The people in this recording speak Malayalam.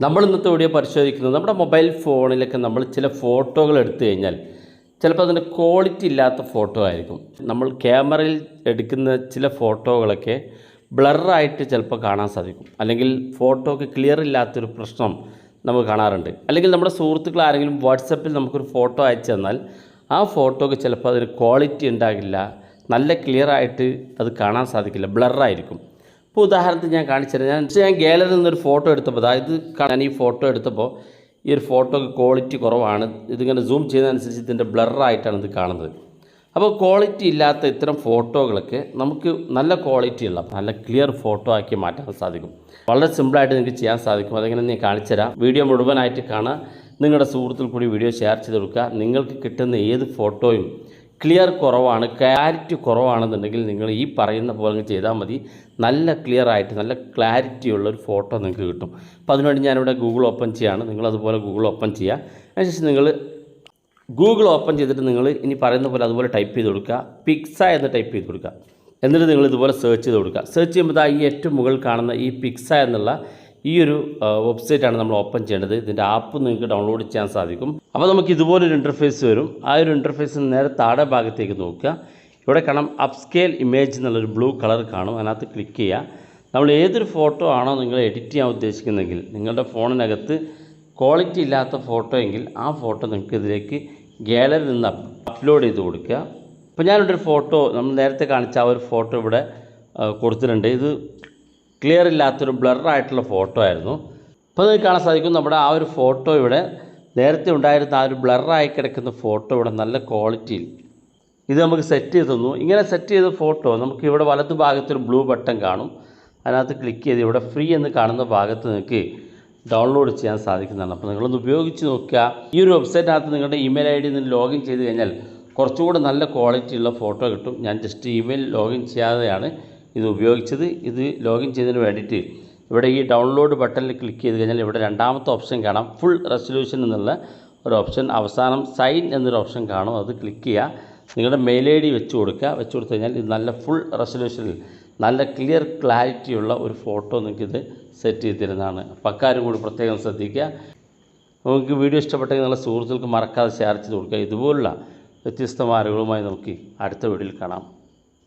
നമ്മൾ ഇന്നത്തെ വീഡിയോ പരിശോധിക്കുന്നത് നമ്മുടെ മൊബൈൽ ഫോണിലൊക്കെ നമ്മൾ ചില ഫോട്ടോകൾ എടുത്തു കഴിഞ്ഞാൽ ചിലപ്പോൾ അതിൻ്റെ ക്വാളിറ്റി ഇല്ലാത്ത ഫോട്ടോ ആയിരിക്കും. നമ്മൾ ക്യാമറയിൽ എടുക്കുന്ന ചില ഫോട്ടോകളൊക്കെ ബ്ലറായിട്ട് ചിലപ്പോൾ കാണാൻ സാധിക്കും, അല്ലെങ്കിൽ ഫോട്ടോക്ക് ക്ലിയർ ഇല്ലാത്തൊരു പ്രശ്നം നമുക്ക് കാണാറുണ്ട്. അല്ലെങ്കിൽ നമ്മുടെ സുഹൃത്തുക്കൾ ആരെങ്കിലും വാട്സപ്പിൽ നമുക്കൊരു ഫോട്ടോ അയച്ചു തന്നാൽ ആ ഫോട്ടോക്ക് ചിലപ്പോൾ അതിന് ക്വാളിറ്റി ഉണ്ടാകില്ല, നല്ല ക്ലിയർ ആയിട്ട് അത് കാണാൻ സാധിക്കില്ല, ബ്ലറായിരിക്കും. ഇപ്പോൾ ഉദാഹരണത്തിന് ഞാൻ കാണിച്ചുതരാം. ഞാൻ ഗാലറിയിൽ നിന്നൊരു ഫോട്ടോ എടുത്തപ്പോൾ, അതായത് ഞാൻ ഈ ഫോട്ടോ എടുത്തപ്പോൾ ഈ ഒരു ഫോട്ടോക്ക് ക്വാളിറ്റി കുറവാണ്. ഇതിങ്ങനെ സൂം ചെയ്യുന്നതനുസരിച്ച് ഇതിൻ്റെ ബ്ലറായിട്ടാണ് ഇത് കാണുന്നത്. അപ്പോൾ ക്വാളിറ്റി ഇല്ലാത്ത ഇത്തരം ഫോട്ടോകളൊക്കെ നമുക്ക് നല്ല ക്വാളിറ്റിയുള്ള നല്ല ക്ലിയർ ഫോട്ടോ ആക്കി മാറ്റാൻ സാധിക്കും. വളരെ സിമ്പിളായിട്ട് നിങ്ങൾക്ക് ചെയ്യാൻ സാധിക്കും. അതെങ്ങനെ ഞാൻ കാണിച്ചുതരാം. വീഡിയോ മുഴുവനായിട്ട് കാണാൻ നിങ്ങളുടെ സുഹൃത്തുക്കൾ കൂടി വീഡിയോ ഷെയർ ചെയ്ത് കൊടുക്കുക. നിങ്ങൾക്ക് കിട്ടുന്ന ഏത് ഫോട്ടോയും ക്ലിയർ കുറവാണ്, ക്ലാരിറ്റി കുറവാണെന്നുണ്ടെങ്കിൽ നിങ്ങൾ ഈ പറയുന്ന പോലെ ചെയ്താൽ മതി. നല്ല ക്ലിയർ ആയിട്ട് നല്ല ക്ലാരിറ്റി ഉള്ളൊരു ഫോട്ടോ നിങ്ങൾക്ക് കിട്ടും. അപ്പോൾ അതിനുവേണ്ടി ഞാനിവിടെ ഗൂഗിൾ ഓപ്പൺ ചെയ്യുകയാണ്. നിങ്ങളതുപോലെ ഗൂഗിൾ ഓപ്പൺ ചെയ്യുക. അതിനുശേഷം നിങ്ങൾ ഗൂഗിൾ ഓപ്പൺ ചെയ്തിട്ട് നിങ്ങൾ ഇനി പറയുന്ന പോലെ അതുപോലെ ടൈപ്പ് ചെയ്ത് കൊടുക്കുക, പിക്സ എന്ന് ടൈപ്പ് ചെയ്ത് കൊടുക്കുക. എന്നിട്ട് നിങ്ങൾ ഇതുപോലെ സെർച്ച് ചെയ്ത് കൊടുക്കുക. സെർച്ച് ചെയ്യുമ്പോൾ ഈ ഏറ്റവും മുകളിൽ കാണുന്ന ഈ പിക്സ എന്നുള്ള ഈ ഒരു വെബ്സൈറ്റാണ് നമ്മൾ ഓപ്പൺ ചെയ്യേണ്ടത്. ഇതിൻ്റെ ആപ്പ് നിങ്ങൾക്ക് ഡൗൺലോഡ് ചെയ്യാൻ സാധിക്കും. അപ്പോൾ നമുക്ക് ഇതുപോലൊരു ഇൻ്റർഫേസ് വരും. ആ ഒരു ഇൻ്റർഫേസിന് നേരെ താഴെ ഭാഗത്തേക്ക് നോക്കുക. ഇവിടെ കാണാം അപ്സ്കെയിൽ ഇമേജ് എന്നുള്ളൊരു ബ്ലൂ കളർ കാണും. അതിനകത്ത് ക്ലിക്ക് ചെയ്യുക. നമ്മൾ ഏതൊരു ഫോട്ടോ ആണോ നിങ്ങൾ എഡിറ്റ് ചെയ്യാൻ ഉദ്ദേശിക്കുന്നതെങ്കിൽ, നിങ്ങളുടെ ഫോണിനകത്ത് ക്വാളിറ്റി ഇല്ലാത്ത ഫോട്ടോ എങ്കിൽ ആ ഫോട്ടോ നിങ്ങൾക്ക് ഇതിലേക്ക് ഗാലറിയിൽ നിന്ന് അപ്ലോഡ് ചെയ്ത് കൊടുക്കുക. അപ്പോൾ ഞാനിവിടെ ഒരു ഫോട്ടോ നമ്മൾ നേരത്തെ കാണിച്ച ആ ഒരു ഫോട്ടോ ഇവിടെ കൊടുത്തിട്ടുണ്ട്. ഇത് ക്ലിയർ ഇല്ലാത്തൊരു ബ്ലറായിട്ടുള്ള ഫോട്ടോ ആയിരുന്നു. അപ്പോൾ നിങ്ങൾക്ക് കാണാൻ സാധിക്കും നമ്മുടെ ആ ഒരു ഫോട്ടോ ഇവിടെ നേരത്തെ ഉണ്ടായിരുന്ന ആ ഒരു ബ്ലറായി കിടക്കുന്ന ഫോട്ടോ ഇവിടെ നല്ല ക്വാളിറ്റിയിൽ ഇത് നമുക്ക് സെറ്റ് ചെയ്ത് തന്നു. ഇങ്ങനെ സെറ്റ് ചെയ്ത ഫോട്ടോ നമുക്ക് ഇവിടെ വലതു ഭാഗത്തൊരു ബ്ലൂ ബട്ടൺ കാണും. അതിനകത്ത് ക്ലിക്ക് ചെയ്ത് ഇവിടെ ഫ്രീ എന്ന് കാണുന്ന ഭാഗത്ത് നിങ്ങൾക്ക് ഡൗൺലോഡ് ചെയ്യാൻ സാധിക്കുന്നതാണ്. അപ്പോൾ നിങ്ങളൊന്ന് ഉപയോഗിച്ച് നോക്കുക. ഈ ഒരു വെബ്സൈറ്റിനകത്ത് നിങ്ങളുടെ ഇമെയിൽ ഐ ഡിയിൽ നിന്ന് ലോഗിൻ ചെയ്ത് കഴിഞ്ഞാൽ കുറച്ചുകൂടെ നല്ല ക്വാളിറ്റിയുള്ള ഫോട്ടോ കിട്ടും. ഞാൻ ജസ്റ്റ് ഇമെയിൽ ലോഗിൻ ചെയ്യാതെയാണ് ഇത് ഉപയോഗിച്ചത്. ഇത് ലോഗിൻ ചെയ്തതിന് വേണ്ടിയിട്ട് ഇവിടെ ഈ ഡൗൺലോഡ് ബട്ടണിൽ ക്ലിക്ക് ചെയ്ത് കഴിഞ്ഞാൽ ഇവിടെ രണ്ടാമത്തെ ഓപ്ഷൻ കാണാം, ഫുൾ റെസൊല്യൂഷൻ എന്നുള്ള ഒരു ഓപ്ഷൻ. അവസാനം സൈൻ എന്നൊരു ഓപ്ഷൻ കാണും. അത് ക്ലിക്ക് ചെയ്യുക. നിങ്ങളുടെ മെയിൽ ഐ ഡി വെച്ച് കൊടുക്കുക. വെച്ച് കൊടുത്തു കഴിഞ്ഞാൽ ഇത് നല്ല ഫുൾ റെസൊല്യൂഷനിൽ നല്ല ക്ലിയർ ക്ലാരിറ്റിയുള്ള ഒരു ഫോട്ടോ നിങ്ങൾക്കിത് സെറ്റ് ചെയ്ത് തരുന്നതാണ്. അപ്പോൾ അക്കാര്യം കൂടി പ്രത്യേകം ശ്രദ്ധിക്കുക. നമുക്ക് വീഡിയോ ഇഷ്ടപ്പെട്ടെങ്കിൽ നിങ്ങളുടെ സുഹൃത്തുക്കൾക്ക് മറക്കാതെ ഷെയർ ചെയ്ത് കൊടുക്കുക. ഇതുപോലുള്ള വ്യത്യസ്തമായ അറിവുകളുമായി നമുക്ക് അടുത്ത വീഡിയോയിൽ കാണാം.